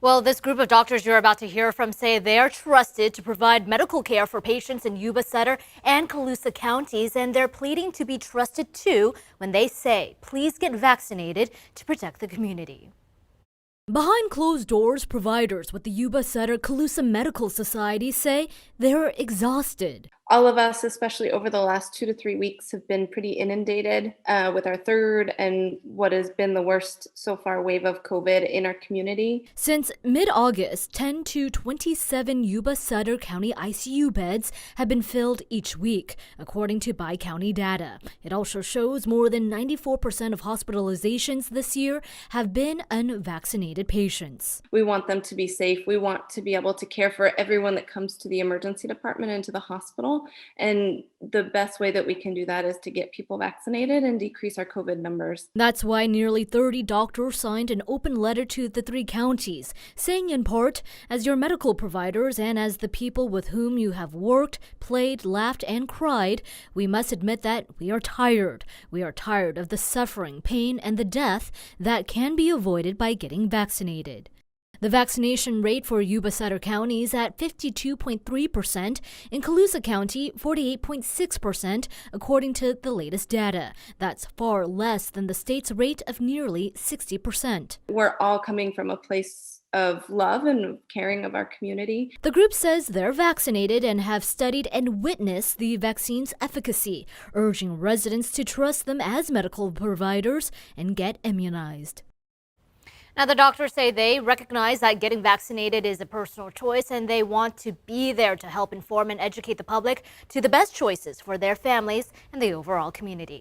Well, this group of doctors you're about to hear from say they are trusted to provide medical care for patients in Yuba, Sutter, and Colusa counties, and they're pleading to be trusted too when they say, please get vaccinated to protect the community. Behind closed doors, providers with the Yuba, Sutter, Colusa Medical Society say they're exhausted. All of us, especially over the last 2 to 3 weeks, have been pretty inundated with our third and what has been the worst so far wave of COVID in our community. Since mid-August, 10 to 27 Yuba Sutter County ICU beds have been filled each week, according to bi-county data. It also shows more than 94% of hospitalizations this year have been unvaccinated patients. We want them to be safe. We want to be able to care for everyone that comes to the emergency department and to the hospital. And the best way that we can do that is to get people vaccinated and decrease our COVID numbers. That's why nearly 30 doctors signed an open letter to the three counties, saying in part, as your medical providers and as the people with whom you have worked, played, laughed, and cried, we must admit that we are tired. We are tired of the suffering, pain, and the death that can be avoided by getting vaccinated. The vaccination rate for Yuba Sutter County is at 52.3%, in Colusa County 48.6%, according to the latest data. That's far less than the state's rate of nearly 60%. We're all coming from a place of love and caring of our community. The group says they're vaccinated and have studied and witnessed the vaccine's efficacy, urging residents to trust them as medical providers and get immunized. Now, the doctors say they recognize that getting vaccinated is a personal choice, and they want to be there to help inform and educate the public to the best choices for their families and the overall community.